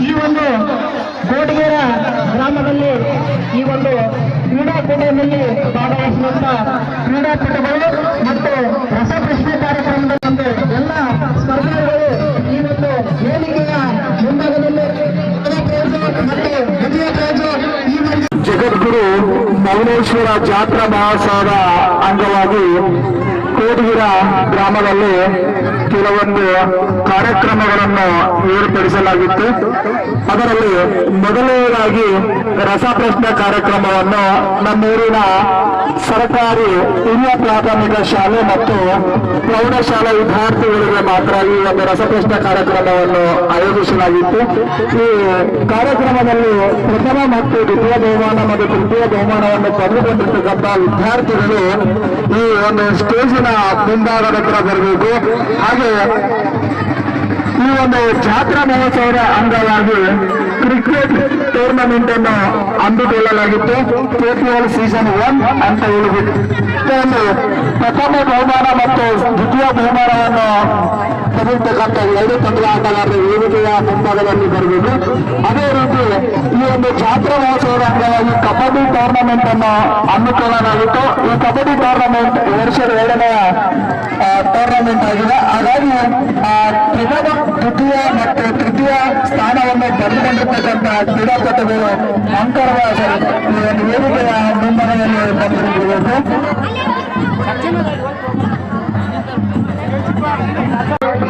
ಈ ಒಂದು ಕೋಟಗೇರ ಗ್ರಾಮದಲ್ಲಿ ಈ ಒಂದು ಕ್ರೀಡಾಕೂಟದಲ್ಲಿ ಭಾಗವಹಿಸಿದಂತ ಕ್ರೀಡಾಪಟುಗಳು ಮತ್ತು ರಸಪ್ರಶ್ನೆ ಕಾರ್ಯಕ್ರಮದಲ್ಲಿ ಒಂದು ಎಲ್ಲ ಸ್ಪರ್ಧಾಳುಗಳು ಈ ಒಂದು ವೇದಿಕೆಯ ಮುಂಭಾಗದಲ್ಲಿ ಮತ್ತು ವಿಜಯ ಪ್ರಯೋಜನ ಈ ಒಂದು ಜಗದ್ಗುರು ಮೌನೇಶ್ವರ ಜಾತ್ರಾ ಮಹೋತ್ಸವದ ಅಂಗವಾಗಿ ಕೋಟಗಿರ ಗ್ರಾಮದಲ್ಲಿ ಕೆಲವೊಂದು ಕಾರ್ಯಕ್ರಮಗಳನ್ನು ಏರ್ಪಡಿಸಲಾಗಿತ್ತು. ಅದರಲ್ಲಿ ಮೊದಲನೇದಾಗಿ ರಸಪ್ರಶ್ನೆ ಕಾರ್ಯಕ್ರಮವನ್ನು ನಮ್ಮೂರಿನ ಸರ್ಕಾರಿ ಹಿರಿಯ ಪ್ರಾಥಮಿಕ ಶಾಲೆ ಮತ್ತು ಪ್ರೌಢಶಾಲಾ ವಿದ್ಯಾರ್ಥಿಗಳಿಗೆ ಮಾತ್ರ ಈ ಒಂದು ರಸಪ್ರಶ್ನೆ ಕಾರ್ಯಕ್ರಮವನ್ನು ಆಯೋಜಿಸಲಾಗಿತ್ತು. ಈ ಕಾರ್ಯಕ್ರಮದಲ್ಲಿ ಪ್ರಥಮ ಮತ್ತು ದ್ವಿತೀಯ ಬಹುಮಾನ ಮತ್ತು ತೃತೀಯ ಬಹುಮಾನವನ್ನು ಪಡೆದುಕೊಂಡಿರ್ತಕ್ಕಂಥ ವಿದ್ಯಾರ್ಥಿಗಳು ಈ ಒಂದು ಸ್ಟೇಜಿನ ಮುಂಭಾಗದ ಹತ್ರ ಬರಬೇಕು. ಹಾಗೆ ಈ ಒಂದು ಜಾತ್ರಾ ಮಹೋತ್ಸವದ ಅಂಗವಾಗಿ ಕ್ರಿಕೆಟ್ ಟೂರ್ನಮೆಂಟ್ ಅನ್ನು ಹಮ್ಮಿಕೊಳ್ಳಲಾಗಿತ್ತು. KPL ಸೀಸನ್ 1 ಅಂತ ಹೇಳಿಬಿಟ್ಟು ಒಂದು ಪ್ರಥಮ ಬಹುಮಾನ ಮತ್ತು ದ್ವಿತೀಯ ಬಹುಮಾನವನ್ನು ಪಡೆಯತಕ್ಕಂಥ ಎರಡು ತಂಡದ ಆಟಗಾರರು ವೇದಿಕೆಯ ಮುಂಭಾಗದಲ್ಲಿ ಬರಬೇಕು. ಅದೇ ರೀತಿ ಈ ಒಂದು ಜಾತ್ರಾ ಮಹೋತ್ಸವದ ಅಂಗವಾಗಿ ಕಬಡ್ಡಿ ಟೂರ್ನಮೆಂಟ್ ಅನ್ನು ಹಮ್ಮಿಕೊಳ್ಳಲಾಗಿತ್ತು. ಈ ಕಬಡ್ಡಿ ಟೂರ್ನಮೆಂಟ್ ವರ್ಷದ 2ನೇ ಟೂರ್ನಮೆಂಟ್ ಆಗಿದೆ. ಹಾಗಾಗಿ ಪ್ರಥಮ ದ್ವಿತೀಯ ಮತ್ತು ತೃತೀಯ ಸ್ಥಾನವನ್ನು ಪಡೆದುಕೊಂಡಿರ್ತಕ್ಕಂಥ ಕ್ರೀಡಾಪಟುಗಳು ಅಂಕರವಾಗಿ ವೇದಿಕೆಯ ಮುಂಭಾಗದಲ್ಲಿ ಬಂದಿರಬೇಕು.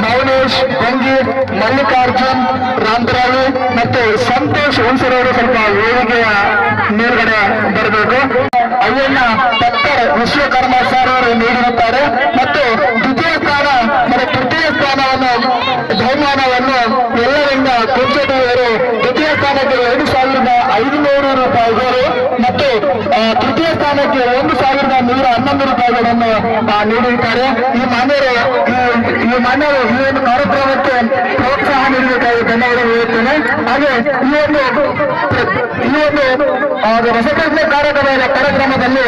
ಮೌನೇಶ್ ಬಂಗಿ, ಮಲ್ಲಿಕಾರ್ಜುನ್ ರಾಮರಾವಿ ಮತ್ತು ಸಂತೋಷ್ ಹುಣಸರವರು ಸ್ವಲ್ಪ ವೇದಿಕೆಯ ಮೇಲ್ಗಡೆ ಬರಬೇಕು. ಅಯ್ಯಣ್ಣ ಪತ್ತರ್ ವಿಶ್ವಕರ್ಮ ಸರ್ ಅವರು ನೀಡಿರುತ್ತಾರೆ ಮತ್ತು ದ್ವಿತೀಯ ಸ್ಥಾನ ಮತ್ತು ತೃತೀಯ ಸ್ಥಾನವನ್ನು ಬಹುಮಾನವನ್ನು ಎಲ್ಲರಿಂದ ಕುಂಚಟವರು ದ್ವಿತೀಯ ಸ್ಥಾನಕ್ಕೆ 2,500 ರೂಪಾಯಿಗಳು ಮತ್ತು ತೃತೀಯ ಸ್ಥಾನಕ್ಕೆ 1,111 ರೂಪಾಯಿಗಳನ್ನು ನೀಡಿರುತ್ತಾರೆ. ಈ ಮಾನ್ಯರು ಈ ಒಂದು ಕಾರ್ಯಕ್ರಮಕ್ಕೆ ಪ್ರೋತ್ಸಾಹ ನೀಡಬೇಕಾಗುತ್ತೆ ಎಂದು ಹೇಳುತ್ತೇನೆ. ಹಾಗೆ ಈ ಒಂದು ರಸಪ್ರಶ್ನೆ ಕಾರ್ಯಕ್ರಮದಲ್ಲಿ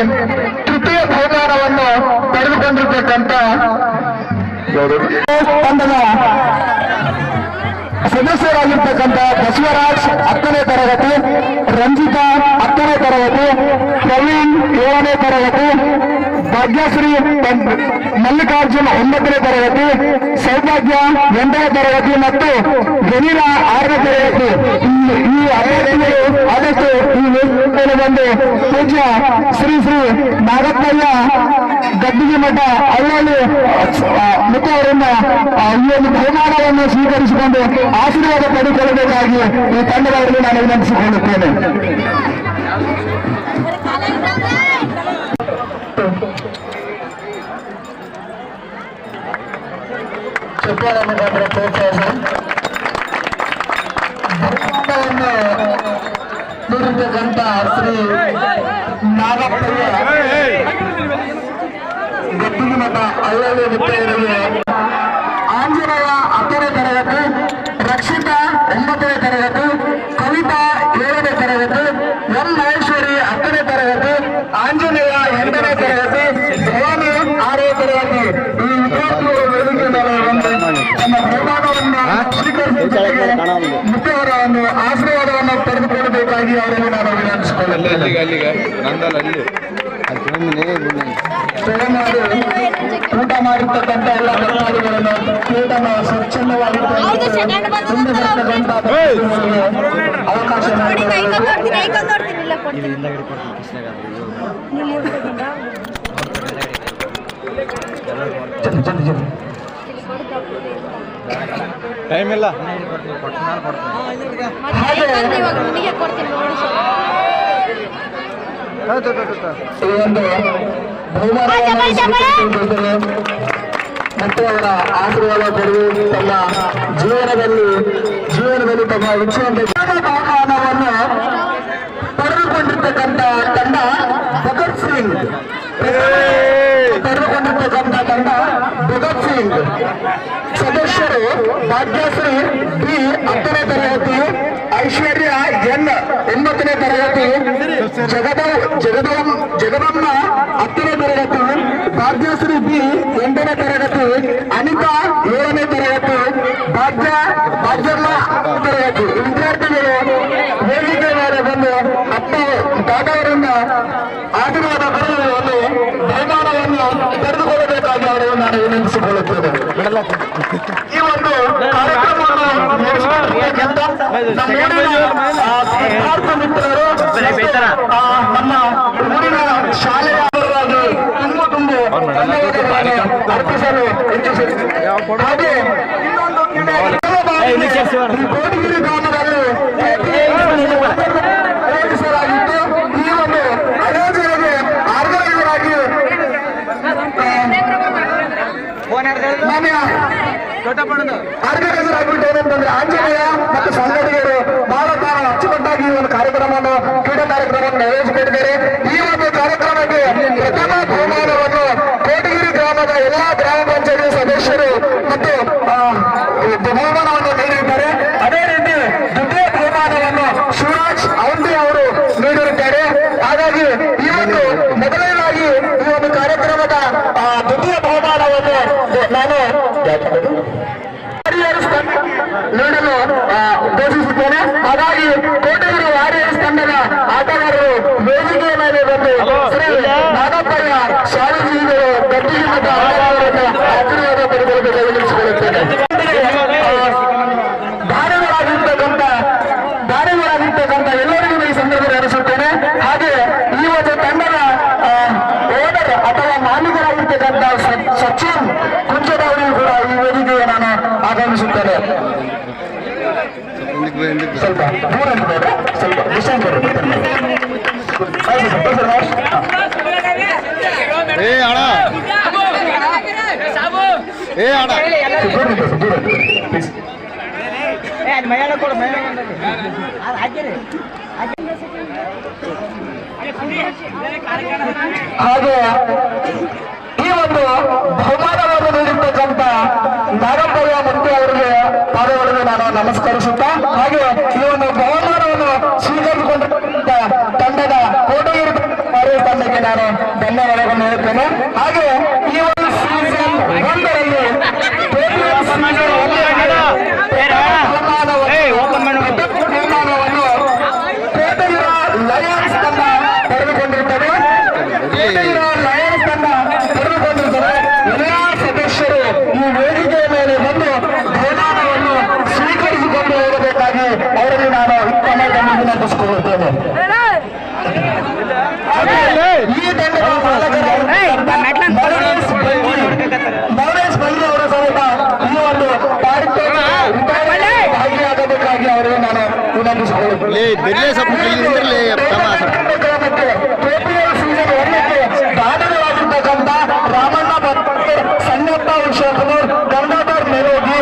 ತೃತೀಯ ಬಹುಮಾನವನ್ನು ಪಡೆದುಕೊಂಡಿರ್ತಕ್ಕಂಥ ತಂಡದ ಸದಸ್ಯರಾಗಿರ್ತಕ್ಕಂಥ ಬಸವರಾಜ್ 10ನೇ ತರಗತಿ, ರಂಜಿತಾ 10ನೇ ತರಗತಿ, ಪ್ರವೀಣ್ 7ನೇ ತರಗತಿ, ಭಾಗ್ಯಶ್ರೀ ಮಲ್ಲಿಕಾರ್ಜುನ್ 9ನೇ ತರಗತಿ, ಸೌಭಾಗ್ಯ 8ನೇ ತರಗತಿ ಮತ್ತು ವೆನಿಲಾ 6ನೇ ತರಗತಿ. ಈ ಅಭ್ಯರ್ಥಿಗಳು ಆದಷ್ಟು ಈ ವೇದಿಕೆಯಲ್ಲಿ ಬಂದು ಪೂಜ್ಯ ಶ್ರೀ ನಾಗಪ್ಪಯ್ಯ ಗದ್ದಿಗೆ ಮಠ ಅಲ್ಲಲ್ಲಿ ಮುಖ ಅವರನ್ನ ಈ ಒಂದು ಬಹುಮಾನವನ್ನು ಸ್ವೀಕರಿಸಿಕೊಂಡು ಆಶೀರ್ವಾದ ಪಡೆದುಕೊಳ್ಳಬೇಕಾಗಿ ಈ ತಂಡದವರಿಗೆ ನಾನು ವಿನಂತಿಸಿಕೊಳ್ಳುತ್ತೇನೆ. ಚಪ್ಪಾಳನ್ನು ಪ್ರೋತ್ಸಾಹಿಸಿ ಬಹುಮಾನವನ್ನು ನೀಡಿರ್ತಕ್ಕಂಥ ಶ್ರೀ ನಾಗಪ್ಪಯ್ಯ ಗದ್ದಿಗೆ ಮಠ ಅಲ್ಲಲ್ಲಿ ಮುಖ್ಯರಿಗೆ ಆಂಜನೇಯ 10ನೇ ತರಗತಿ, ರಕ್ಷಿತಾ 9ನೇ ತರಗತಿ, ಕವಿತಾ 7ನೇ ತರಗತಿ, ಎಂ ಮಹೇಶ್ವರಿ 10ನೇ ತರಗತಿ, ಆಂಜನೇಯ 8ನೇ ತರಗತಿ, ಭವಾನಿ 6ನೇ ತರಗತಿ. ಈ ವಿದ್ಯಾರ್ಥಿಗಳು ವೇದಿಕೆ ಮೇಲೆ ಬಂದು ತಮ್ಮ ಬಹುಮಾನವನ್ನು ಸ್ವೀಕರಿಸಿದ್ದಕ್ಕೆ ಮುಖ್ಯವರ ಒಂದು ಆಶೀರ್ವಾದವನ್ನು ಪಡೆದುಕೊಳ್ಳಬೇಕಾಗಿ ಅವರಿಗೆ ನಾನು ವಿನಂತಿಸಿಕೊಳ್ಳುತ್ತೇನೆ. ಊಟ ಮಾಡಿರ್ತಕ್ಕಂಥ ಎಲ್ಲ ಭಕ್ತಾದಿಗಳನ್ನು ಊಟನ ಸ್ವಚ್ಛಂದವಾಗಿ ಅವಕಾಶ ಟೈಮ್ ಇಲ್ಲ. ಈ ಒಂದು ಮತ್ತು ಅವರ ಆಶೀರ್ವಾದ ಪಡೆದು ತಮ್ಮ ಜೀವನದಲ್ಲಿ ತಮ್ಮ ಇಚ್ಛೆಯನ್ನು ಬಹುಮಾನವನ್ನು ಪಡೆದುಕೊಂಡಿರ್ತಕ್ಕಂಥ ತಂಡ ಭಗತ್ ಸಿಂಗ್ ಸದಸ್ಯರು ಭಾಗ್ಯಶ್ರೀ ಬಿ 10ನೇ ತರಗತಿ, ಐಶ್ವರ್ಯ ಎನ್ 9ನೇ ತರಗತಿ, ಜಗದಮ್ಮ 10ನೇ ತರಗತಿ, ಭಾಗ್ಯಶ್ರೀ ಬಿ 8ನೇ ತರಗತಿ, ಅನಿತಾ 7ನೇ ತರಗತಿ, ಭಾಗ್ಯಮ್ಮ ತರಗತಿ. ತರಗತಿ ವಿದ್ಯಾರ್ಥಿಗಳು ವೇದಿಕೆ ಮೇಲೆ ಬಂದು ಅಪ್ಪ ದಾದಾವರಿಂದ ಆಶೀರ್ವಾದ ಪಡೆದು ಒಂದು ಬಹುಮಾನವನ್ನು ಪಡೆದುಕೊಳ್ಳಬೇಕಾಗಿ ಅವರನ್ನು ನಾನು ವಿನಂತಿಸಿಕೊಳ್ಳುತ್ತೇನೆ. ಈ ಒಂದು ಕಾರ್ಯಕ್ರಮವನ್ನು ನಡೆಸಿಕೊಟ್ಟಿರ್ತಕ್ಕಂಥ ನಮ್ಮ ವಿದ್ಯಾರ್ಥಿ ಮಿತ್ರರು ನಮ್ಮ ಊರಿನ ಶಾಲೆಯ ತುಂಬು ಅರ್ಪಿಸಲು ಇಚ್ಛಿಸುತ್ತೇನೆ. ಹಾಗೆ ಕೋಟಗಿರಿ ಗ್ರಾಮದಲ್ಲಿ ಆಯೋಜಿಸಲಾಗಿತ್ತು. ಈ ಒಂದು ಆಯೋಜನೆಗೆ ಆರ್ಗನೈಸರಾಗಿ ಆರ್ಗನೈಸರ್ ಆಗಿಬಿಟ್ಟು ಏನಂತಂದ್ರೆ ಆಂಜನೇಯ ಮತ್ತು ಸಂಘಟನೆಯರು ಬಹಳ ಅಚ್ಚುಕಟ್ಟಾಗಿ ಈ ಒಂದು ಕಾರ್ಯಕ್ರಮವನ್ನು ಕ್ರೀಡಾ ಕಾರ್ಯಕ್ರಮವನ್ನು ಆಯೋಜಿಸಿಕೊಂಡಿದ್ದಾರೆ. ಈ ಒಂದು ಕಾರ್ಯಕ್ರಮಕ್ಕೆ ಪ್ರಥಮ ಬಹುಮಾನವನ್ನು ಕೋಟಗಿರಿ ಗ್ರಾಮದ ಎಲ್ಲಾ ಗ್ರಾಮ ಪಂಚಾಯತಿ ಸದಸ್ಯರು ಮತ್ತು ಬಹುಮಾನವನ್ನು ನೀಡಿದ್ದಾರೆ. ಅದೇ ರೀತಿ ದ್ವಿತೀಯ ಬಹುಮಾನವನ್ನು ಶಿವರಾಜ್ ಔಂಡಿ ಅವರು ನೀಡಿರುತ್ತಾರೆ. ಹಾಗಾಗಿ ಈ ಒಂದು ಮೊದಲನೇದಾಗಿ ಈ ಒಂದು ಕಾರ್ಯಕ್ರಮದ ದ್ವಿತೀಯ ಬಹುಮಾನವನ್ನು ನಾನು ನೀಡಲು ಘೋಷಿಸುತ್ತೇನೆ. ಹಾಗಾಗಿ ಕೋಟಗಿರಿ ವಾರಿಯರ್ಸ್ ತಂಡದ ಆಟಗಾರರು ವೇದಿಕೆಯ ಮೇಲೆ ಬಂದು ಶ್ರೀ ನಾಗಪ್ಪಯ್ಯ ಸ್ವಾಮೀಜಿಗಳು ಗದ್ದಿಗೆ ಮತ್ತು ಆಟಗಾರರನ್ನು ಆಶೀರ್ವಾದ ಪಡೆದುಕೊಳ್ಳಲು ವಿನಂತಿಸಿಕೊಳ್ಳುತ್ತೇನೆ. ದಾನಿಗಳಾಗಿರ್ತಕ್ಕಂಥ ಎಲ್ಲರಿಗೂ ಈ ಸಂದರ್ಭದಲ್ಲಿ ಅನಿಸುತ್ತೇನೆ. ಹಾಗೆ ಈ ಒಂದು ತಂಡದ ಓನರ್ ಅಥವಾ ಮಾಲೀಕರಾಗಿರ್ತಕ್ಕಂಥ ಸಚಿನ್ ಕುಂಚದವರಿಗೂ ಕೂಡ ಈ ವೇದಿಕೆಗೆ ನಾನು ಆಗಮಿಸುತ್ತೇನೆ. ಸ್ವಲ್ಪ ದೂರ ಇದ್ದಾರೆ, ಸ್ವಲ್ಪ ಡಿಸ್ಟೆನ್ಸ್ ಬರುತ್ತೆ. ಹಾಗೆ ಈ ಒಂದು ಬಹುಮಾನವನ್ನು ನೀಡಿರ್ತಕ್ಕಂಥ ನಾಗಪ್ಪಯ್ಯ ಮತ್ತು ಅವರಿಗೆ ಪಾದಗಳಿಗೆ ನಾನು ನಮಸ್ಕರಿಸುತ್ತಾ, ಹಾಗೆ ಈ ಒಂದು ಬಹುಮಾನವನ್ನು ಸ್ವೀಕರಿಸಿಕೊಂಡಿರ್ತಕ್ಕಂಥ ತಂಡದ ಕೋಟಗಿರಿ ತಂಡಕ್ಕೆ ನಾನು ಧನ್ಯವಾದಗಳನ್ನು ಹೇಳುತ್ತೇನೆ. ಹಾಗೆ ಈ ಒಂದು ಸೀಸನ್ ಒಂದರಲ್ಲಿ ಬಹುಮಾನವನ್ನು ಕೋಟಗಿರ ಲಯನ್ಸ್ ತಂಡ ಪಡೆದುಕೊಂಡಿರುತ್ತದೆ. ಕೋಟಗಿರ ಲಯನ್ಸ್ ತಂಡ ಪಡೆದುಕೊಂಡಿರುತ್ತದೆ. ಎಲ್ಲಾ ಸದಸ್ಯರು ಈ ವೇದಿಕೆಯ ಮೇಲೆ ಬಂದು ಬಹುಮಾನವನ್ನು ಸ್ವೀಕರಿಸಿಕೊಂಡು ಹೋಗಬೇಕಾಗಿ ಅವರಲ್ಲಿ ನಾನು ಉತ್ತಮವಾಗಿ ವಿನಂತಿಸಿಕೊಳ್ಳುತ್ತೇನೆ. ಈ ತಂಡದ ನವರೇಶ್ ಬೈಲಿ ಅವರು ಸಹಿತ ಈ ಒಂದು ಭಾಗಿಯಾಗಬೇಕಾಗಿ ಅವರಿಗೆ ನಾನು ವಿನಂತಿಸಿಕೊಳ್ಳುತ್ತೇನೆ. ಕೆಪಿಎಲ್ ಸೀಸನ್ 1ಕ್ಕೆ ದಾನಿಗಳಾಗಿರ್ತಕ್ಕಂಥ ರಾಮಣ್ಣ ಭಟ್, ಸಣ್ಣಪ್ಪ ವಿಶ್ವಕನೂರ್, ಗಂಗಾಧರ್ ಮೆಲೋಗಿ,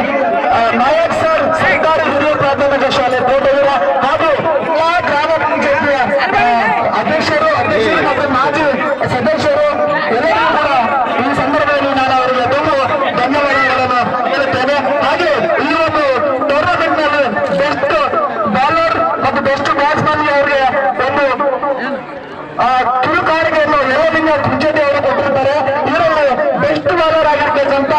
ನಾಯಕ್ ಸರ್ ಸರ್ಕಾರಿ ಹಿರಿಯ ಪ್ರಾಥಮಿಕ ಶಾಲೆ ಕೋಟಗಿರ ಹಾಗೂ ಎಲ್ಲಾ ಗ್ರಾಮ ಪಂಚಾಯತಿಯ ಅಧ್ಯಕ್ಷರು ಮತ್ತು ಮಾಜಿ ಸದಸ್ಯರು ಎಲ್ಲರೂ ಕೂಡ ಈ ಸಂದರ್ಭದಲ್ಲಿ ನಾನು ಅವರಿಗೆ ತುಂಬ ಧನ್ಯವಾದಗಳನ್ನು ಹೇಳುತ್ತೇನೆ. ಹಾಗೆ ಈ ಒಂದು ಟೂರ್ನಮೆಂಟ್ ನಲ್ಲಿ ಬೆಸ್ಟ್ ಬಾಲರ್ ಮತ್ತು ಬೆಸ್ಟ್ ಬ್ಯಾಟ್ಸ್ಮನ್ ಅವರಿಗೆ ಒಂದು ಕಿರುಕಾಣಿಕೆಯನ್ನು ಯಲಲಿಂಗ ಕುಂಚೇಟಿ ಅವರು ಕೊಟ್ಟಿರ್ತಾರೆ. ಇದರಲ್ಲಿ ಬೆಸ್ಟ್ ಬಾಲರ್ ಆಗಿರ್ತಕ್ಕಂಥ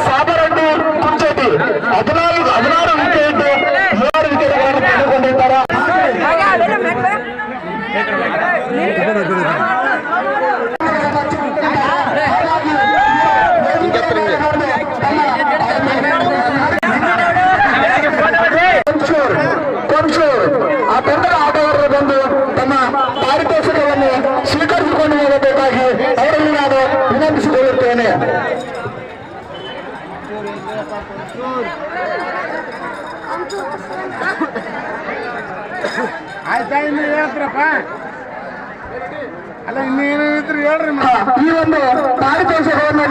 ಸಾಬರಡ್ಡಿ ಕುಂಚೇಟಿ 16 ವಿಕೆಟ್ 6 ವಿಕೆಟ್ಗಳನ್ನು ಪಡೆದುಕೊಂಡಿದ್ದಾರೆ. ಕೊಂಚೂರ್ ಆ ತಂಡದ ಆಟಗಾರರು ಬಂದು ತಮ್ಮ ಪಾರಿತೋಷಕವನ್ನು ಸ್ವೀಕರಿಸಿಕೊಂಡು ಹೋಗಬೇಕಾಗಿ ಅವರಲ್ಲಿ ನಾನು ವಿನಂತಿಸಿಕೊಳ್ಳುತ್ತೇನೆ. ಆಯ್ತಾ ಇನ್ನು ಹೇಳ್ತ್ರಪ್ಪ ಅಲ್ಲ ಇನ್ನೇನು ಹೇಳ್ರಿ. ಈ ಒಂದು ಪಾರಿತೋಷಕವನ್ನು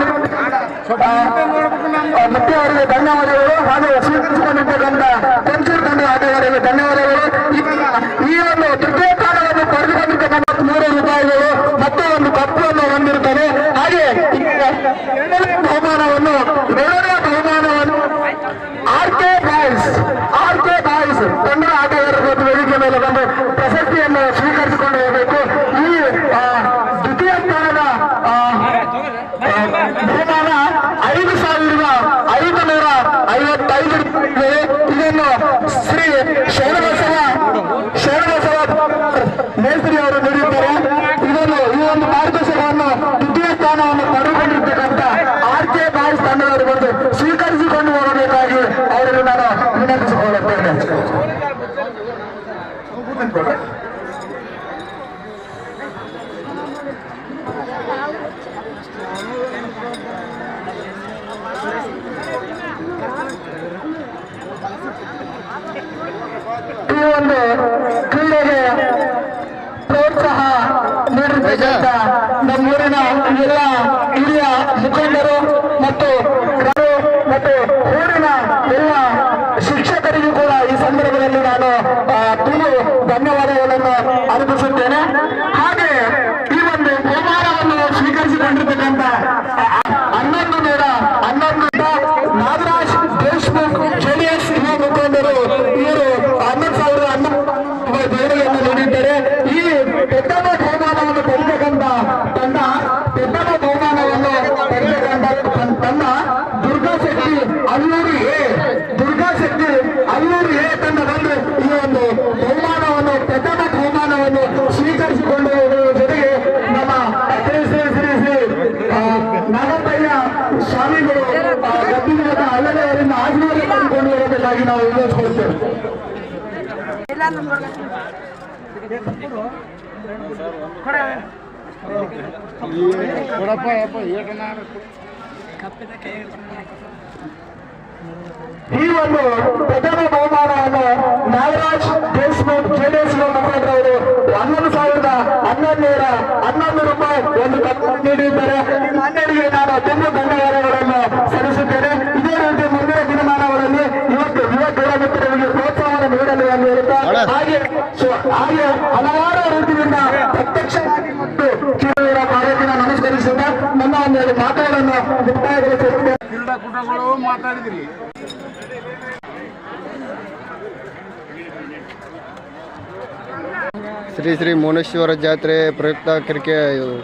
ಮತ್ತೆ ಅವರಿಗೆ ಧನ್ಯವಾದಗಳು. ಹಾಗೂ ಸ್ವೀಕರಿಸಿಕೊಂಡಿರ್ತಕ್ಕಂಥ ಕೊಂಚೂರು ತಂಡ ಆಟಗಾರರಿಗೆ ಧನ್ಯವಾದಗಳು. ಈ ಒಂದು ತೃತೀಯ ಸ್ಥಾನವನ್ನು ಪಡೆದುಕೊಂಡಿರ್ತಕ್ಕಂಥ 3 ರೂಪಾಯಿಗಳು ಮತ್ತೆ ಒಂದು ಕಪ್ಪನ್ನು ಹೊಂದಿರುತ್ತದೆ. ಹಾಗೆ ಎರಡನೇ ಬಹುಮಾನವನ್ನು ಆರ್ ಕೆ ಬಾಯ್ಸ್ ತಂಡದ ಆಟಗಾರರು ವೇದಿಕೆ ಮೇಲೆ ಬಂದು ಪ್ರಶಸ್ತಿಯನ್ನು ಸ್ವೀಕರಿಸಿಕೊಂಡು ಹೋಗಬೇಕು. ಈ ದ್ವಿತೀಯ ಸ್ಥಾನದ ಬಹುಮಾನ 5,555 ರೂಪಾಯಿ. ಇದನ್ನು ಶ್ರೀ ಅವರನ್ನು ನಾನು ವಿನಂತಿಸಿಕೊಳ್ಳುತ್ತೇನೆ. ಈ ಒಂದು ಕ್ರೀಡೆಗೆ ಪ್ರೋತ್ಸಾಹ ನೀಡುತ್ತಿದ್ದ ನಮ್ಮೂರಿನ ಎಲ್ಲ ಹಿರಿಯ ಮುಖಂಡರು ಮತ್ತು ಊರಿನ ಎಲ್ಲ ಶಿಕ್ಷಕರಿಗೂ ಕೂಡ ಈ ಸಂದರ್ಭದಲ್ಲಿ ನಾನು ತುಂಬ ಧನ್ಯವಾದಗಳನ್ನು ಅರ್ಪಿಸುತ್ತೇನೆ. ಹಾಗೆ ಈ ಒಂದು ಬಹುಮಾನವನ್ನು ಸ್ವೀಕರಿಸಿಕೊಂಡಿರ್ತಕ್ಕಂಥ 11 ನಾಗರಾಜ್ ದೇಶ್ಮುಖ್ JDS ಯುವ ಮುಖಂಡರು ಇವರು 11,000 ದೇಣಿಗೆಯನ್ನು ನೀಡಿದ್ದಾರೆ. ಈ ಪೆದ್ದಮ್ಮ ಬಹುಮಾನವನ್ನು ಪಡೆತಕ್ಕಂಥ ತಂಡ ದುರ್ಗಾಶಕ್ತಿ ಅಲ್ಲೂರು ಎ ತಂಡ ಬಂದು ಈ ಒಂದು ಬಹುಮಾನವನ್ನು ಪೆದ್ದಮ್ಮ ಬಹುಮಾನವನ್ನು ಸ್ವೀಕರಿಸಿಕೊಳ್ಳುವುದರ ಜೊತೆಗೆ ನಮ್ಮ ಶ್ರೀ ನಾಗಪ್ಪಯ್ಯ ಸ್ವಾಮಿಗಳು ಗದ್ದಿನ ಅಲ್ಲದೆ ಅವರಿಂದ ಆಶೀರ್ವಾದ ಪಡೆದುಕೊಂಡು ಬರಬೇಕಾಗಿ ನಾವು ವಿನಂತಿಸಿಕೊಳ್ಳುತ್ತೇವೆ. ಈ ಒಂದು ಪ್ರಥಮ ಬಹುಮಾನವನ್ನು ನಾಗರಾಜ್ ದೇಶ್ಮುಖ್ JDS ಮುಖಂಡರವರು 11,1111 ರೂಪಾಯಿ ಒಂದು ಕಪ್ ನೀಡಿದ್ದಾರೆ. ಮನೆಯವರಿಗೆ ನಾನು ತುಂಬ ಧನ್ಯವಾದಗಳನ್ನು ಸಲ್ಲಿಸುತ್ತೇನೆ. ಇದೇ ರೀತಿ ಮುಂದಿನ ದಿನಮಾನಗಳಲ್ಲಿ ಇವತ್ತು ಯುವ ಕ್ರೀಡಾ ಮಿತ್ರರಿಗೆ ಪ್ರೋತ್ಸಾಹವನ್ನು ನೀಡಲು ಎಂದು ಹೇಳುತ್ತಾ ಹಾಗೆ ಹಲವಾರು ರೀತಿಯಿಂದ ಪ್ರತ್ಯಕ್ಷವಾಗಿ ಮತ್ತು ಕಿರುವರ ಕಾರ್ಯಕ್ರಮ ನಮಸ್ಕರಿಸುತ್ತಾ ನನ್ನ ಒಂದು ಮಾತುಗಳನ್ನು ಮುಕ್ತಾಯಗೊಳಿಸುತ್ತೇನೆ. ಕ್ರೀಡಾಕೂಟಗಳು ಮಾತಾಡಿದ್ರಿ. ಶ್ರೀ ಶ್ರೀ ಮೌನೇಶ್ವರ ಜಾತ್ರೆ ಪ್ರಯುಕ್ತ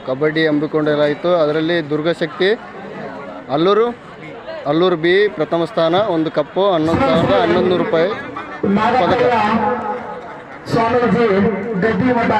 ಕಬಡ್ಡಿ ಹಮ್ಮಿಕೊಳ್ಳಲಾಯಿತು. ಅದರಲ್ಲಿ ದುರ್ಗಾಶಕ್ತಿ ಅಲ್ಲೂರು ಬಿ ಪ್ರಥಮ ಸ್ಥಾನ, ಒಂದು ಕಪ್ಪು, 11,1100 ರೂಪಾಯಿ ಪದಕ. ಸ್ವಾಮೀಜಿ ಗದ್ದಿ ಮಠ